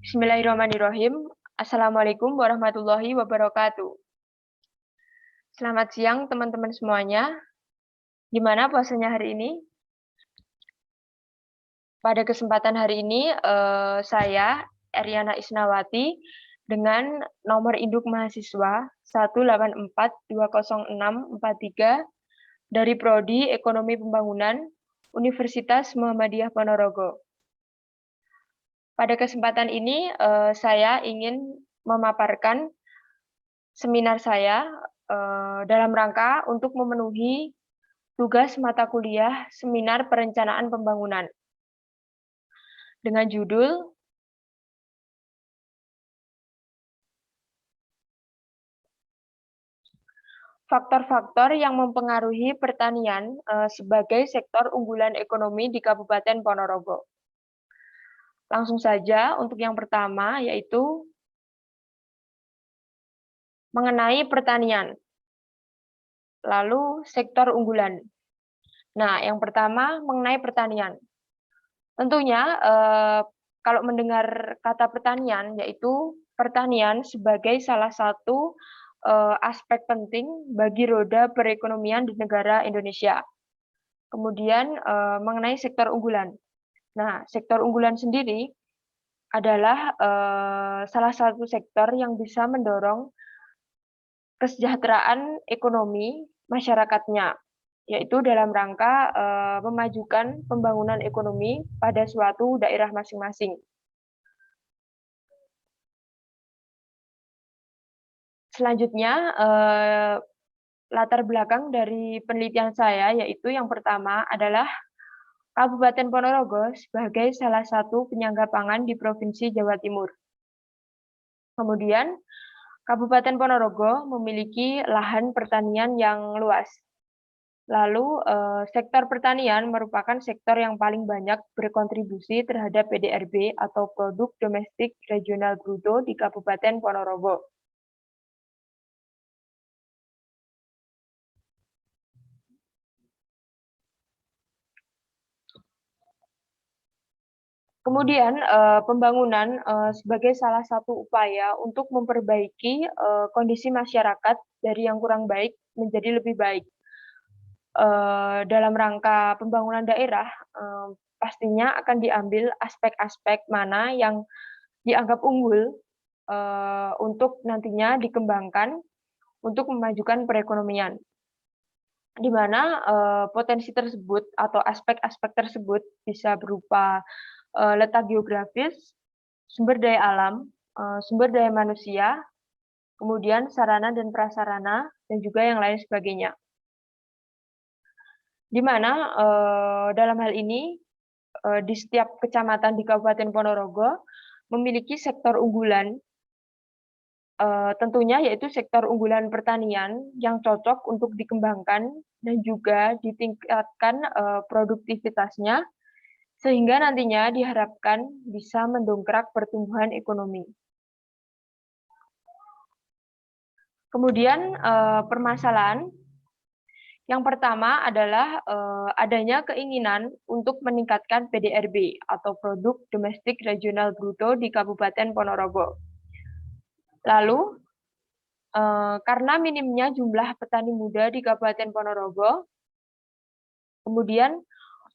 Bismillahirrahmanirrahim. Assalamualaikum warahmatullahi wabarakatuh. Selamat siang teman-teman semuanya. Gimana puasanya hari ini? Pada kesempatan hari ini, saya, Eriana Isnawati, dengan nomor induk mahasiswa 1842063 dari Prodi Ekonomi Pembangunan Universitas Muhammadiyah Ponorogo. Pada kesempatan ini, saya ingin memaparkan seminar saya dalam rangka untuk memenuhi tugas mata kuliah Seminar Perencanaan Pembangunan dengan judul Faktor-faktor yang mempengaruhi pertanian sebagai sektor unggulan ekonomi di Kabupaten Ponorogo. Langsung saja untuk yang pertama, yaitu mengenai pertanian. Lalu sektor unggulan. Nah, yang pertama mengenai pertanian. Tentunya kalau mendengar kata pertanian, yaitu pertanian sebagai salah satu aspek penting bagi roda perekonomian di negara Indonesia. Kemudian mengenai sektor unggulan. Nah, sektor unggulan sendiri adalah salah satu sektor yang bisa mendorong kesejahteraan ekonomi masyarakatnya, yaitu dalam rangka memajukan pembangunan ekonomi pada suatu daerah masing-masing. Selanjutnya, latar belakang dari penelitian saya, yaitu yang pertama adalah Kabupaten Ponorogo sebagai salah satu penyangga pangan di Provinsi Jawa Timur. Kemudian, Kabupaten Ponorogo memiliki lahan pertanian yang luas. Lalu, sektor pertanian merupakan sektor yang paling banyak berkontribusi terhadap PDRB atau Produk Domestik Regional Bruto di Kabupaten Ponorogo. Kemudian, pembangunan sebagai salah satu upaya untuk memperbaiki kondisi masyarakat dari yang kurang baik menjadi lebih baik. Dalam rangka pembangunan daerah, pastinya akan diambil aspek-aspek mana yang dianggap unggul untuk nantinya dikembangkan untuk memajukan perekonomian. Di mana potensi tersebut atau aspek-aspek tersebut bisa berupa letak geografis, sumber daya alam, sumber daya manusia, kemudian sarana dan prasarana, dan juga yang lain sebagainya. Di mana dalam hal ini di setiap kecamatan di Kabupaten Ponorogo memiliki sektor unggulan, tentunya yaitu sektor unggulan pertanian yang cocok untuk dikembangkan dan juga ditingkatkan produktivitasnya, sehingga nantinya diharapkan bisa mendongkrak pertumbuhan ekonomi. Kemudian permasalahan yang pertama adalah adanya keinginan untuk meningkatkan PDRB atau Produk Domestik Regional Bruto di Kabupaten Ponorogo. Lalu, karena minimnya jumlah petani muda di Kabupaten Ponorogo, kemudian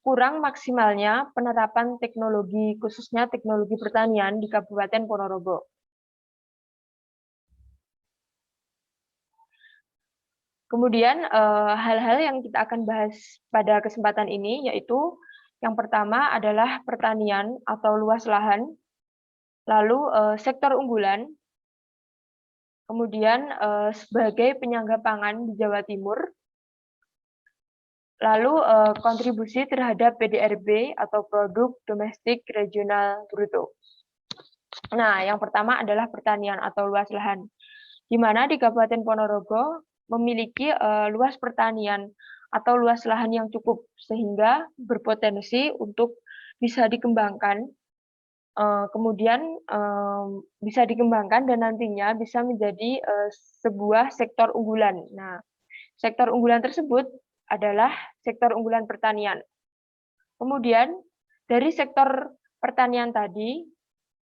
kurang maksimalnya penerapan teknologi, khususnya teknologi pertanian di Kabupaten Ponorogo. Kemudian hal-hal yang kita akan bahas pada kesempatan ini yaitu yang pertama adalah pertanian atau luas lahan, lalu sektor unggulan, kemudian sebagai penyangga pangan di Jawa Timur, lalu kontribusi terhadap PDRB atau Produk Domestik Regional Bruto. Nah, yang pertama adalah pertanian atau luas lahan, di mana di Kabupaten Ponorogo memiliki luas pertanian atau luas lahan yang cukup sehingga berpotensi untuk bisa dikembangkan, kemudian bisa dikembangkan dan nantinya bisa menjadi sebuah sektor unggulan. Nah, sektor unggulan tersebut adalah sektor unggulan pertanian. Kemudian dari sektor pertanian tadi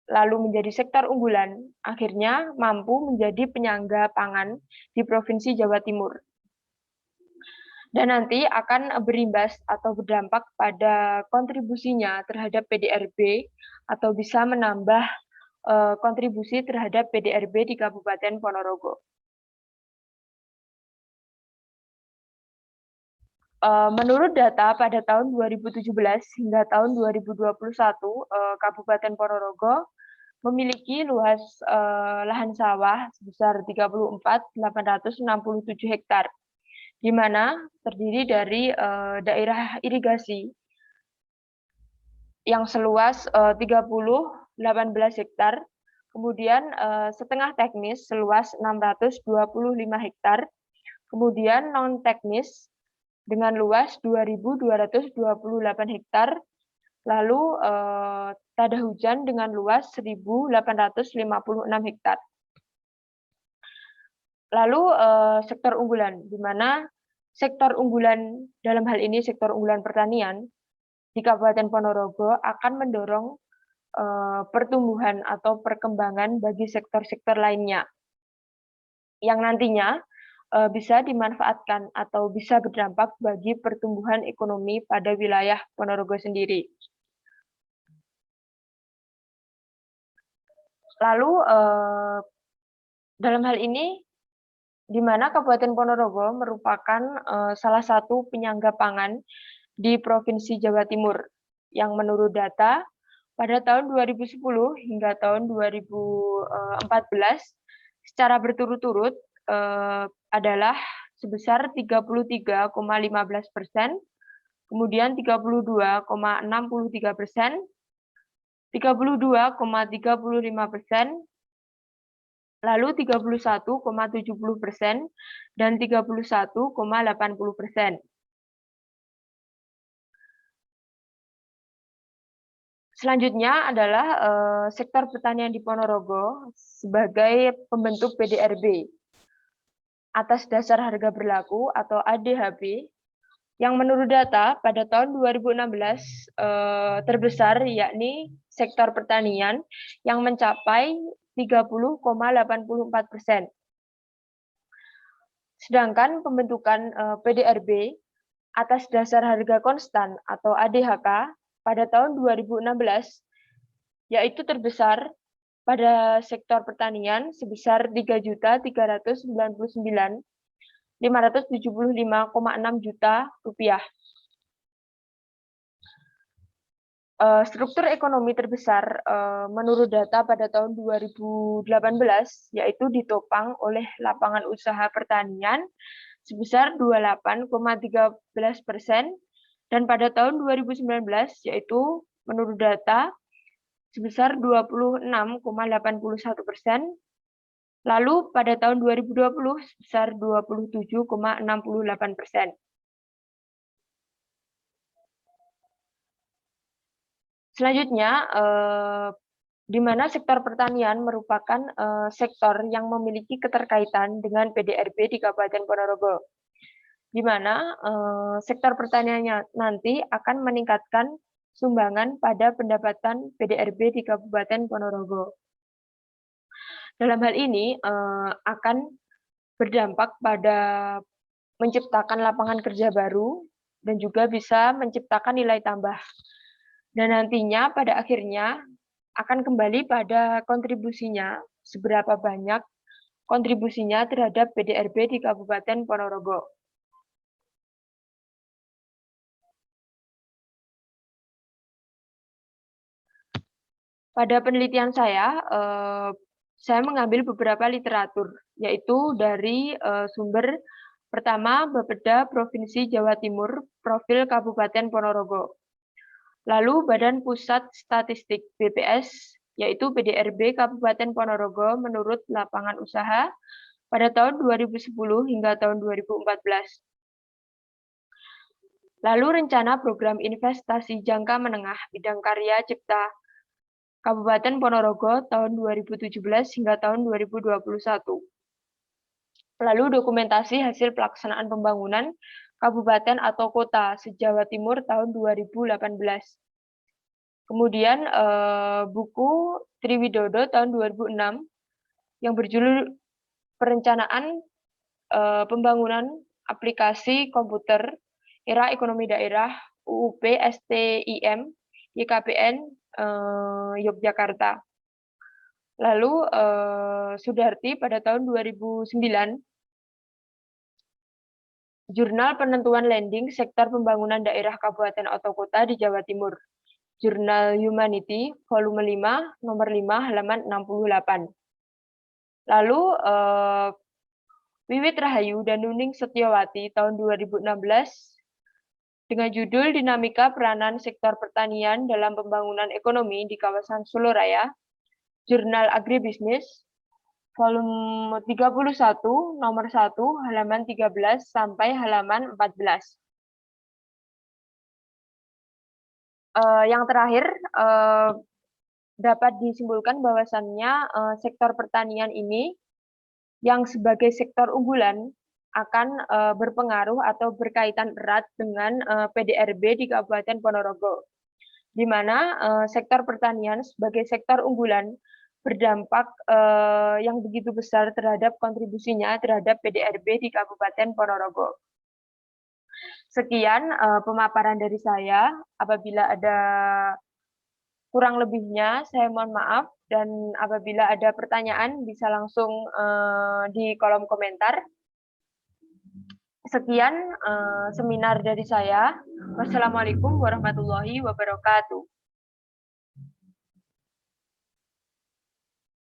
lalu menjadi sektor unggulan, akhirnya mampu menjadi penyangga pangan di Provinsi Jawa Timur. Dan nanti akan berimbas atau berdampak pada kontribusinya terhadap PDRB atau bisa menambah kontribusi terhadap PDRB di Kabupaten Ponorogo. Menurut data pada tahun 2017 hingga tahun 2021, Kabupaten Ponorogo memiliki luas lahan sawah sebesar 34.867 hektar, di mana terdiri dari daerah irigasi yang seluas 30.18 hektar, kemudian setengah teknis seluas 625 hektar, kemudian non teknis dengan luas 2.228 hektar, lalu tada hujan dengan luas 1.856 hektar. Lalu sektor unggulan, di mana sektor unggulan dalam hal ini sektor unggulan pertanian di Kabupaten Ponorogo akan mendorong pertumbuhan atau perkembangan bagi sektor-sektor lainnya yang nantinya bisa dimanfaatkan atau bisa berdampak bagi pertumbuhan ekonomi pada wilayah Ponorogo sendiri. Lalu dalam hal ini, di mana Kabupaten Ponorogo merupakan salah satu penyangga pangan di Provinsi Jawa Timur, yang menurut data pada tahun 2010 hingga tahun 2014 secara berturut-turut adalah sebesar 33,15%, kemudian 32,63%, 32,35%, lalu 31,70%, dan 31,80%. Selanjutnya adalah sektor pertanian di Ponorogo sebagai pembentuk PDRB atas dasar harga berlaku atau ADHB yang menurut data pada tahun 2016 terbesar yakni sektor pertanian yang mencapai 30,84%. Sedangkan pembentukan PDRB atas dasar harga konstan atau ADHK pada tahun 2016 yaitu terbesar pada sektor pertanian sebesar 3.399.575,6 juta rupiah. Struktur ekonomi terbesar menurut data pada tahun 2018 yaitu ditopang oleh lapangan usaha pertanian sebesar 28,13%, dan pada tahun 2019 yaitu menurut data sebesar 26,81%, lalu pada tahun 2020 sebesar 27,68%. Selanjutnya, di mana sektor pertanian merupakan sektor yang memiliki keterkaitan dengan PDRB di Kabupaten Ponorogo, di mana sektor pertaniannya nanti akan meningkatkan sumbangan pada pendapatan PDRB di Kabupaten Ponorogo. Dalam hal ini akan berdampak pada menciptakan lapangan kerja baru dan juga bisa menciptakan nilai tambah. Dan nantinya pada akhirnya akan kembali pada kontribusinya, seberapa banyak kontribusinya terhadap PDRB di Kabupaten Ponorogo. Pada penelitian saya mengambil beberapa literatur, yaitu dari sumber pertama Bapeda Provinsi Jawa Timur, Profil Kabupaten Ponorogo. Lalu Badan Pusat Statistik BPS, yaitu PDRB Kabupaten Ponorogo menurut lapangan usaha pada tahun 2010 hingga tahun 2014. Lalu rencana program investasi jangka menengah bidang karya cipta Kabupaten Ponorogo tahun 2017 hingga tahun 2021. Lalu dokumentasi hasil pelaksanaan pembangunan kabupaten atau kota se-Jawa Timur tahun 2018. Kemudian buku Triwidodo tahun 2006 yang berjudul Perencanaan Pembangunan Aplikasi Komputer Era Ekonomi Daerah UUP STIM YKBN Yogyakarta. Lalu Sudarti pada tahun 2009 Jurnal Penentuan Landing Sektor Pembangunan Daerah Kabupaten atau Kota di Jawa Timur. Jurnal Humanity, volume 5, nomor 5, halaman 68. Lalu, Wiwit Rahayu dan Nuning Setiawati tahun 2016 dengan judul Dinamika Peranan Sektor Pertanian dalam Pembangunan Ekonomi di Kawasan Soloraya, Jurnal Agribisnis, volume 31, nomor 1, halaman 13 sampai halaman 14. Yang terakhir, dapat disimpulkan bahwasannya sektor pertanian ini yang sebagai sektor unggulan akan berpengaruh atau berkaitan erat dengan PDRB di Kabupaten Ponorogo, di mana sektor pertanian sebagai sektor unggulan berdampak yang begitu besar terhadap kontribusinya terhadap PDRB di Kabupaten Ponorogo. Sekian pemaparan dari saya. Apabila ada kurang lebihnya, saya mohon maaf. Dan apabila ada pertanyaan, bisa langsung di kolom komentar. Sekian seminar dari saya. Wassalamualaikum warahmatullahi wabarakatuh.